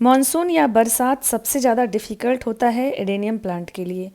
Monsoon या बरसात सबसे ज़्यादा डिफ़िकल्ट होता है एडेनियम प्लांट के लिए।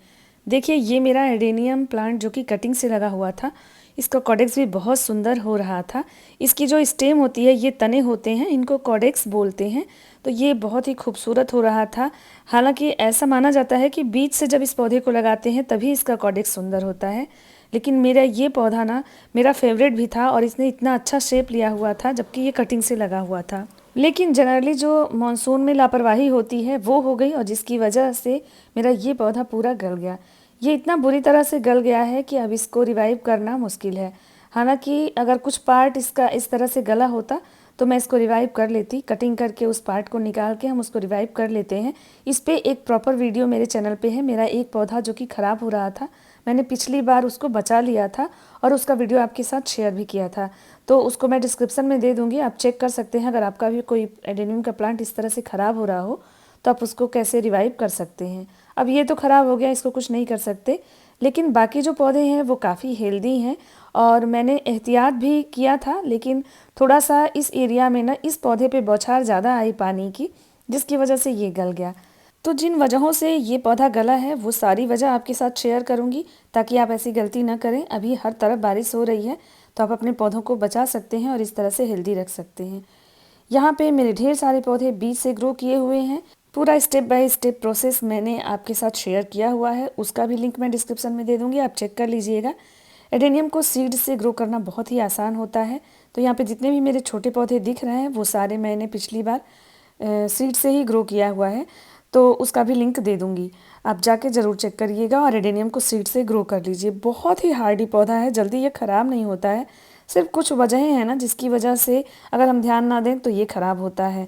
देखिए ये मेरा एडेनियम प्लांट जो कि कटिंग से लगा हुआ था, इसका कॉडेक्स भी बहुत सुंदर हो रहा था। इसकी जो स्टेम होती है, ये तने होते हैं, इनको कॉडेक्स बोलते हैं। तो ये बहुत ही खूबसूरत हो रहा था। हालांकि ऐसा माना जाता है कि बीज से जब इस पौधे को लगाते हैं तभी इसका कॉडेक्स सुंदर होता है। लेकिन मेरा ये पौधा ना मेरा फेवरेट भी था और इसने इतना अच्छा शेप लिया हुआ था जबकि ये कटिंग से लगा हुआ था। लेकिन जनरली जो मॉनसून में लापरवाही होती है वो हो गई और जिसकी वजह से मेरा ये पौधा पूरा गल गया। ये इतना बुरी तरह से गल गया है कि अब इसको रिवाइव करना मुश्किल है। हालांकि अगर कुछ पार्ट इसका इस तरह से गला होता तो मैं इसको रिवाइव कर लेती, कटिंग करके उस पार्ट को निकाल के हम उसको रिवाइव कर लेते हैं। इस पे एक प्रॉपर वीडियो मेरे चैनल पे है। मेरा एक पौधा जो कि ख़राब हो रहा था, मैंने पिछली बार उसको बचा लिया था और उसका वीडियो आपके साथ शेयर भी किया था। तो उसको मैं डिस्क्रिप्शन में दे दूँगी, आप चेक कर सकते हैं। अगर आपका भी कोई एडेनियम का प्लांट इस तरह से ख़राब हो रहा हो तो आप उसको कैसे रिवाइव कर सकते हैं। अब ये तो ख़राब हो गया, इसको कुछ नहीं कर सकते, लेकिन बाकी जो पौधे हैं वो काफ़ी हेल्दी हैं और मैंने एहतियात भी किया था। लेकिन थोड़ा सा इस एरिया में ना इस पौधे पे बौछार ज़्यादा आई पानी की, जिसकी वजह से ये गल गया। तो जिन वजहों से ये पौधा गला है वो सारी वजह आपके साथ शेयर करूंगी ताकि आप ऐसी गलती ना करें। अभी हर तरफ बारिश हो रही है तो आप अपने पौधों को बचा सकते हैं और इस तरह से हेल्दी रख सकते हैं। यहाँ पे मेरे ढेर सारे पौधे बीज से ग्रो किए हुए हैं। पूरा स्टेप बाय स्टेप प्रोसेस मैंने आपके साथ शेयर किया हुआ है, उसका भी लिंक मैं डिस्क्रिप्शन में दे दूँगी, आप चेक कर लीजिएगा। एडेनियम को सीड से ग्रो करना बहुत ही आसान होता है। तो यहाँ पे जितने भी मेरे छोटे पौधे दिख रहे हैं वो सारे मैंने पिछली बार सीड से ही ग्रो किया हुआ है, तो उसका भी लिंक दे दूँगी, आप जाके ज़रूर चेक करिएगा और एडेनियम को सीड से ग्रो कर लीजिए। बहुत ही हार्डी पौधा है, जल्दी ये ख़राब नहीं होता है। सिर्फ कुछ वजहें हैं ना जिसकी वजह से अगर हम ध्यान ना दें तो ये ख़राब होता है।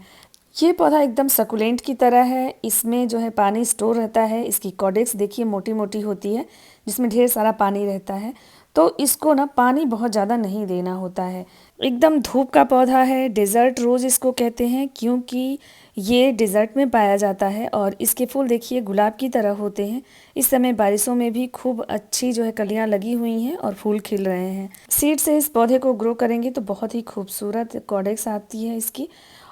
ये पौधा एकदम सकुलेंट की तरह है, इसमें जो है पानी स्टोर रहता है। इसकी कॉडेक्स देखिए मोटी मोटी होती है जिसमें ढेर सारा पानी रहता है। तो इसको ना पानी बहुत ज़्यादा नहीं देना होता है। एकदम धूप का पौधा है, डेजर्ट रोज़ इसको कहते हैं क्योंकि ये डेजर्ट में पाया जाता है और इसके फूल देखिए गुलाब की तरह होते हैं। इस समय बारिशों में भी खूब अच्छी जो है कलियां लगी हुई हैं और फूल खिल रहे हैं। सीड से इस पौधे को ग्रो करेंगे तो बहुत ही खूबसूरत कॉडेक्स आती है इसकी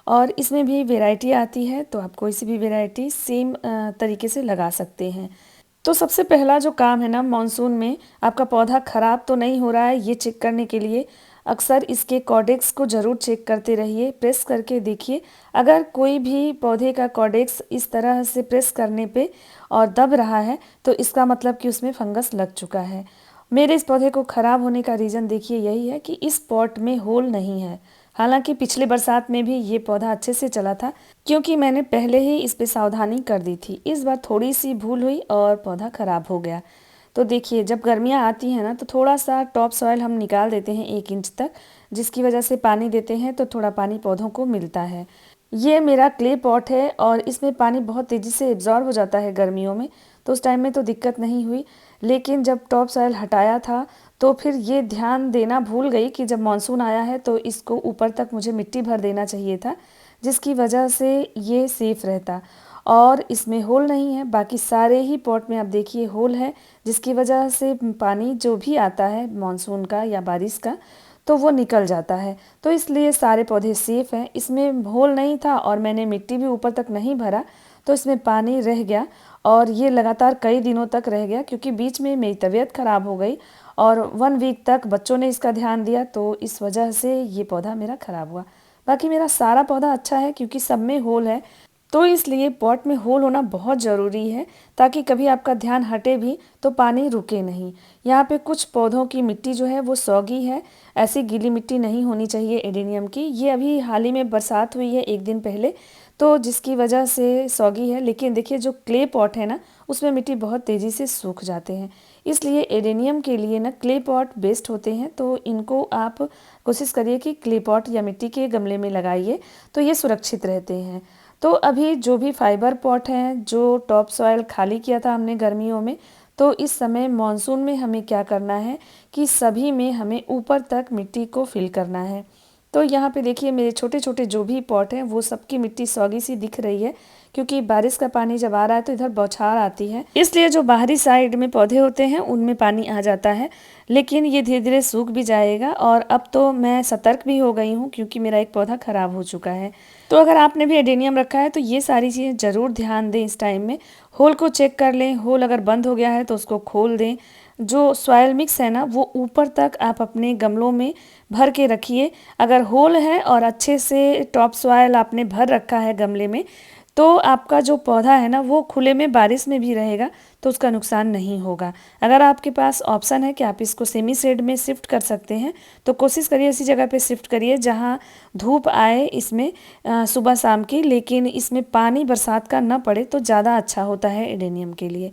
और इसमें भी वैरायटी आती है, तो आप कोई सी भी वैरायटी सेम तरीके से लगा सकते हैं। तो सबसे पहला जो काम है ना मॉनसून में, आपका पौधा ख़राब तो नहीं हो रहा है ये चेक करने के लिए अक्सर इसके कॉडेक्स को ज़रूर चेक करते रहिए, प्रेस करके देखिए। अगर कोई भी पौधे का कॉडेक्स इस तरह से प्रेस करने पे और दब रहा है तो इसका मतलब कि उसमें फंगस लग चुका है। मेरे इस पौधे को ख़राब होने का रीज़न देखिए यही है कि इस पॉट में होल नहीं है। हालांकि पिछले बरसात में भी ये पौधा अच्छे से चला था क्योंकि मैंने पहले ही इस पे सावधानी कर दी थी। इस बार थोड़ी सी भूल हुई और पौधा ख़राब हो गया। तो देखिए जब गर्मियाँ आती हैं ना तो थोड़ा सा टॉप सॉइल हम निकाल देते हैं 1 इंच तक, जिसकी वजह से पानी देते हैं तो थोड़ा पानी पौधों को मिलता है। ये मेरा क्ले पॉट है और इसमें पानी बहुत तेज़ी से एब्जॉर्ब हो जाता है गर्मियों में, तो उस टाइम में तो दिक्कत नहीं हुई। लेकिन जब टॉप सॉइल हटाया था तो फिर ये ध्यान देना भूल गई कि जब मानसून आया है तो इसको ऊपर तक मुझे मिट्टी भर देना चाहिए था, जिसकी वजह से ये सेफ़ रहता। और इसमें होल नहीं है, बाकी सारे ही पॉट में आप देखिए होल है, जिसकी वजह से पानी जो भी आता है मानसून का या बारिश का तो वो निकल जाता है। तो इसलिए सारे पौधे सेफ़ हैं। इसमें होल नहीं था और मैंने मिट्टी भी ऊपर तक नहीं भरा तो इसमें पानी रह गया और ये लगातार कई दिनों तक रह गया क्योंकि बीच में मेरी तबीयत ख़राब हो गई और 1 वीक तक बच्चों ने इसका ध्यान दिया, तो इस वजह से ये पौधा मेरा ख़राब हुआ। बाकी मेरा सारा पौधा अच्छा है क्योंकि सब में होल है, तो इसलिए पॉट में होल होना बहुत ज़रूरी है ताकि कभी आपका ध्यान हटे भी तो पानी रुके नहीं। यहाँ पे कुछ पौधों की मिट्टी जो है वो सौगी है, ऐसी गीली मिट्टी नहीं होनी चाहिए एडेनियम की। ये अभी हाल ही में बरसात हुई है 1 दिन पहले, तो जिसकी वजह से सौगी है। लेकिन देखिए जो क्ले पॉट है ना उसमें मिट्टी बहुत तेज़ी से सूख जाते हैं, इसलिए एडेनियम के लिए ना क्ले पॉट बेस्ट होते हैं। तो इनको आप कोशिश करिए कि क्ले पॉट या मिट्टी के गमले में लगाइए तो ये सुरक्षित रहते हैं। तो अभी जो भी फाइबर पॉट हैं, जो टॉप सॉइल खाली किया था हमने गर्मियों में, तो इस समय मॉनसून में हमें क्या करना है कि सभी में हमें ऊपर तक मिट्टी को फिल करना है। तो यहाँ पे देखिए मेरे छोटे छोटे जो भी पॉट हैं वो सबकी मिट्टी सौगी सी दिख रही है, क्योंकि बारिश का पानी जब आ रहा है तो इधर बौछार आती है, इसलिए जो बाहरी साइड में पौधे होते हैं उनमें पानी आ जाता है। लेकिन ये धीरे धीरे सूख भी जाएगा। और अब तो मैं सतर्क भी हो गई हूँ, क्योंकि मेरा एक पौधा खराब हो चुका है। तो अगर आपने भी एडेनियम रखा है तो ये सारी चीज़ें ज़रूर ध्यान दें इस टाइम में। होल को चेक कर लें, होल अगर बंद हो गया है तो उसको खोल दें। जो सॉयल मिक्स है ना वो ऊपर तक आप अपने गमलों में भर के रखिए। अगर होल है और अच्छे से टॉप सॉयल आपने भर रखा है गमले में, तो आपका जो पौधा है ना वो खुले में बारिश में भी रहेगा तो उसका नुकसान नहीं होगा। अगर आपके पास ऑप्शन है कि आप इसको सेमी शेड में शिफ्ट कर सकते हैं तो कोशिश करिए ऐसी जगह पे शिफ्ट करिए जहाँ धूप आए इसमें सुबह शाम की, लेकिन इसमें पानी बरसात का ना पड़े तो ज़्यादा अच्छा होता है एडेनियम के लिए।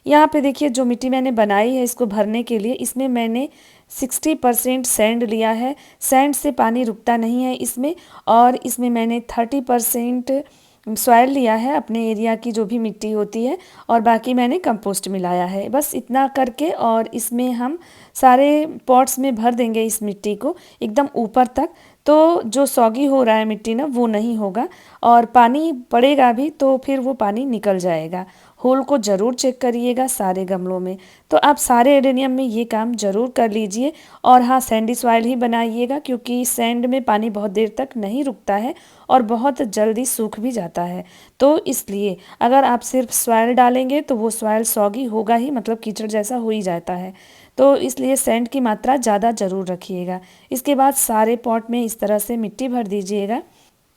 यहाँ पे देखिए जो मिट्टी मैंने बनाई है इसको भरने के लिए, इसमें मैंने 60% सैंड लिया है। सैंड से पानी रुकता नहीं है इसमें। और इसमें मैंने 30% सॉयल लिया है, अपने एरिया की जो भी मिट्टी होती है, और बाकी मैंने कंपोस्ट मिलाया है। बस इतना करके और इसमें हम सारे पॉट्स में भर देंगे इस मिट्टी को एकदम ऊपर तक। तो जो सौगी हो रहा है मिट्टी ना वो नहीं होगा, और पानी पड़ेगा भी तो फिर वो पानी निकल जाएगा। होल को ज़रूर चेक करिएगा सारे गमलों में। तो आप सारे एडेनियम में ये काम ज़रूर कर लीजिए। और हाँ, सैंडी सॉइल ही बनाइएगा, क्योंकि सैंड में पानी बहुत देर तक नहीं रुकता है और बहुत जल्दी सूख भी जाता है। तो इसलिए अगर आप सिर्फ सॉइल डालेंगे तो वो सॉइल सॉगी होगा ही, मतलब कीचड़ जैसा हो ही जाता है। तो इसलिए सैंड की मात्रा ज़्यादा ज़रूर रखिएगा। इसके बाद सारे पॉट में इस तरह से मिट्टी भर दीजिएगा।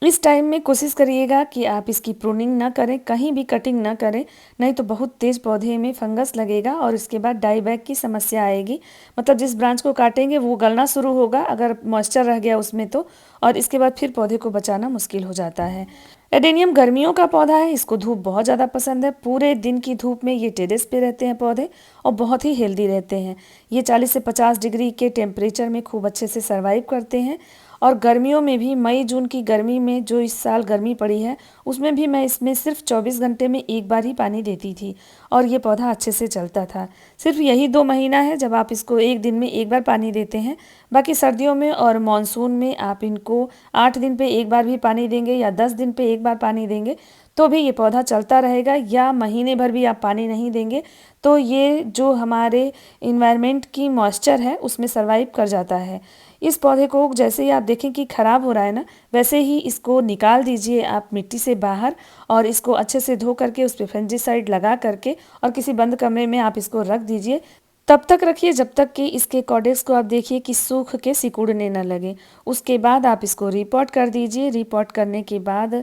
इस टाइम में कोशिश करिएगा कि आप इसकी प्रूनिंग ना करें, कहीं भी कटिंग ना करें, नहीं तो बहुत तेज़ पौधे में फंगस लगेगा और इसके बाद डाई बैक की समस्या आएगी। मतलब जिस ब्रांच को काटेंगे वो गलना शुरू होगा अगर मॉइस्चर रह गया उसमें तो, और इसके बाद फिर पौधे को बचाना मुश्किल हो जाता है। एडेनियम गर्मियों का पौधा है, इसको धूप बहुत ज़्यादा पसंद है। पूरे दिन की धूप में ये टेरेस पे रहते हैं पौधे और बहुत ही हेल्दी रहते हैं। ये 40 से 50 डिग्री के टेम्परेचर में खूब अच्छे से सर्वाइव करते हैं। और गर्मियों में भी मई जून की गर्मी में जो इस साल गर्मी पड़ी है उसमें भी मैं इसमें सिर्फ 24 घंटे में एक बार ही पानी देती थी और ये पौधा अच्छे से चलता था। सिर्फ यही 2 महीना है जब आप इसको एक दिन में एक बार पानी देते हैं। बाकी सर्दियों में और मानसून में आप इनको 8 दिन पे एक बार भी पानी देंगे या 10 दिन पे एक बार पानी देंगे तो भी ये पौधा चलता रहेगा। या महीने भर भी आप पानी नहीं देंगे तो ये जो हमारे इन्वायरमेंट की मॉइस्चर है उसमें सर्वाइव कर जाता है। इस पौधे को जैसे ही आप देखें कि ख़राब हो रहा है ना, वैसे ही इसको निकाल दीजिए आप मिट्टी से बाहर और इसको अच्छे से धो करके उस पर फंजीसाइड लगा करके और किसी बंद कमरे में आप इसको रख दीजिए। तब तक रखिए जब तक कि इसके कॉडेक्स को आप देखिए कि सूख के सिकुड़ने न लगे। उसके बाद आप इसको रिपॉट कर दीजिए। रिपॉट करने के बाद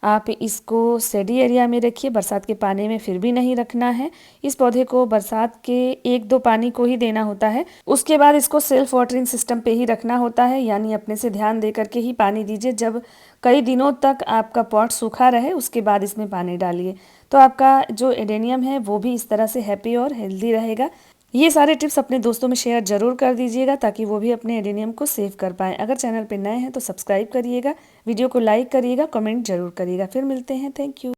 आप इसको शेडी एरिया में रखिए, बरसात के पानी में फिर भी नहीं रखना है। इस पौधे को बरसात के 1-2 पानी को ही देना होता है। उसके बाद इसको सेल्फ वाटरिंग सिस्टम पे ही रखना होता है, यानी अपने से ध्यान दे करके ही पानी दीजिए। जब कई दिनों तक आपका पॉट सूखा रहे उसके बाद इसमें पानी डालिए, तो आपका जो एडेनियम है वो भी इस तरह से हैप्पी और हेल्दी रहेगा। ये सारे टिप्स अपने दोस्तों में शेयर जरूर कर दीजिएगा ताकि वो भी अपने एडेनियम को सेव कर पाएँ। अगर चैनल पे नए हैं तो सब्सक्राइब करिएगा, वीडियो को लाइक करिएगा, कमेंट जरूर करिएगा। फिर मिलते हैं, थैंक यू।